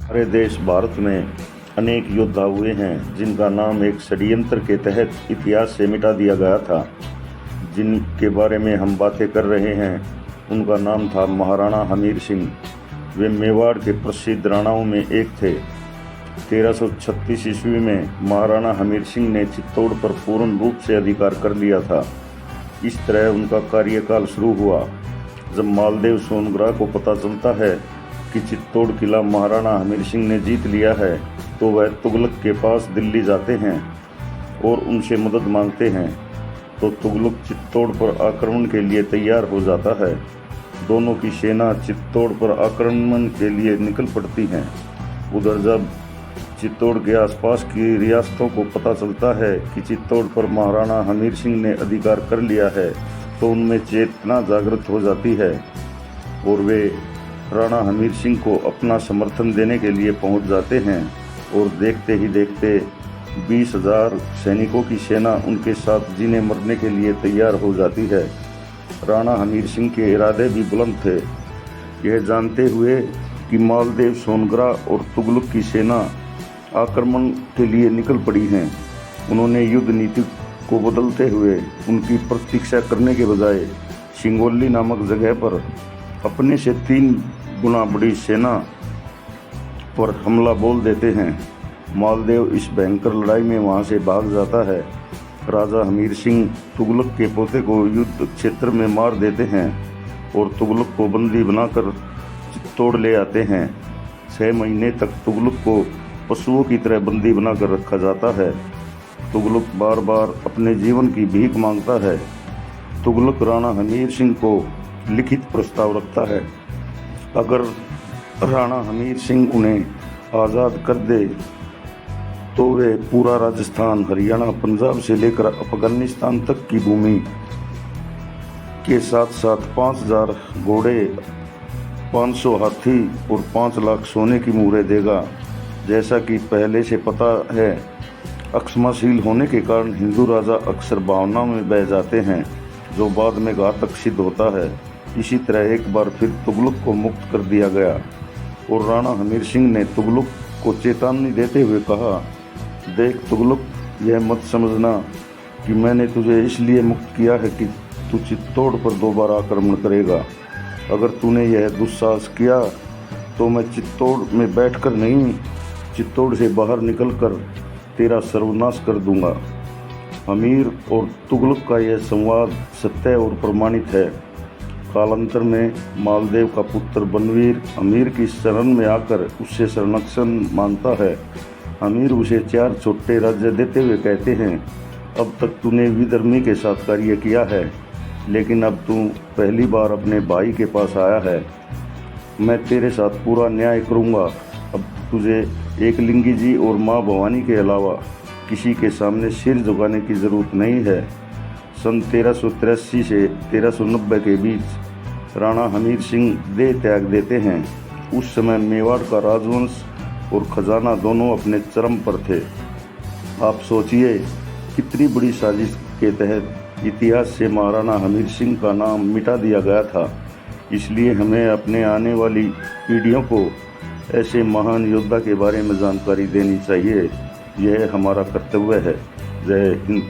हमारे देश भारत में अनेक योद्धा हुए हैं जिनका नाम एक षड्यंत्र के तहत इतिहास से मिटा दिया गया था। जिनके बारे में हम बातें कर रहे हैं उनका नाम था महाराणा हमीर सिंह। वे मेवाड़ के प्रसिद्ध राणाओं में एक थे। 1336 ईस्वी में महाराणा हमीर सिंह ने चित्तौड़ पर पूर्ण रूप से अधिकार कर लिया था। इस तरह उनका कार्यकाल शुरू हुआ। जब मालदेव सोनग्रा को पता चलता है कि चित्तौड़ किला महाराणा हमीर सिंह ने जीत लिया है तो वह तुगलक के पास दिल्ली जाते हैं और उनसे मदद मांगते हैं। तो तुगलक चित्तौड़ पर आक्रमण के लिए तैयार हो जाता है। दोनों की सेना चित्तौड़ पर आक्रमण के लिए निकल पड़ती हैं। उधर जब चित्तौड़ के आसपास की रियासतों को पता चलता है कि चित्तौड़ पर महाराणा हमीर सिंह ने अधिकार कर लिया है तो उनमें चेतना जागृत हो जाती है और वे राणा हमीर सिंह को अपना समर्थन देने के लिए पहुंच जाते हैं। और देखते ही देखते 20,000 सैनिकों की सेना उनके साथ जीने मरने के लिए तैयार हो जाती है। राणा हमीर सिंह के इरादे भी बुलंद थे। यह जानते हुए कि मालदेव सोनग्रा और तुगलक की सेना आक्रमण के लिए निकल पड़ी हैं, उन्होंने युद्ध नीति को बदलते हुए उनकी प्रतीक्षा करने के बजाय सिंगोली नामक जगह पर अपने से 3 गुना बड़ी सेना पर हमला बोल देते हैं। मालदेव इस भयंकर लड़ाई में वहां से भाग जाता है। राजा हमीर सिंह तुगलक के पोते को युद्ध क्षेत्र में मार देते हैं और तुगलक को बंदी बनाकर चित्तौड़ ले आते हैं। 6 महीने तक तुगलक को पशुओं की तरह बंदी बनाकर रखा जाता है। तुगलक बार बार अपने जीवन की भीख मांगता है। तुगलक राणा हमीर सिंह को लिखित प्रस्ताव रखता है, अगर राणा हमीर सिंह उन्हें आज़ाद कर दे तो वे पूरा राजस्थान, हरियाणा, पंजाब से लेकर अफगानिस्तान तक की भूमि के साथ साथ 5,000 घोड़े, 500 हाथी और 5 लाख सोने की मुहरें देगा। जैसा कि पहले से पता है, अक्षमाशील होने के कारण हिंदू राजा अक्सर भावना में बह जाते हैं जो बाद में घातक सिद्ध होता है। इसी तरह एक बार फिर तुगलक को मुक्त कर दिया गया और राणा हमीर सिंह ने तुगलक को चेतावनी देते हुए कहा, देख तुगलक, यह मत समझना कि मैंने तुझे इसलिए मुक्त किया है कि तू चित्तौड़ पर दोबारा आक्रमण करेगा। अगर तूने यह दुस्साहस किया तो मैं चित्तौड़ में बैठकर नहीं, चित्तौड़ से बाहर निकलकर तेरा सर्वनाश कर दूंगा। अमीर और तुगलक का यह संवाद सत्य और प्रमाणित है। कालांतर में मालदेव का पुत्र बनवीर अमीर की शरण में आकर उससे संरक्षण मांगता है। अमीर उसे 4 छोटे राज्य देते हुए कहते हैं, अब तक तूने विधर्मी के साथ कार्य किया है, लेकिन अब तू पहली बार अपने भाई के पास आया है। मैं तेरे साथ पूरा न्याय करूँगा। अब तुझे एकलिंगी जी और माँ भवानी के अलावा किसी के सामने सिर झुकाने की ज़रूरत नहीं है। सन 1383 से 1390 के बीच राणा हमीर सिंह देह त्याग देते हैं। उस समय मेवाड़ का राजवंश और खजाना दोनों अपने चरम पर थे। आप सोचिए, कितनी बड़ी साजिश के तहत इतिहास से महाराणा हमीर सिंह का नाम मिटा दिया गया था। इसलिए हमें अपने आने वाली पीढ़ियों को ऐसे महान योद्धा के बारे में जानकारी देनी चाहिए। यह हमारा कर्तव्य है। जय हिंद।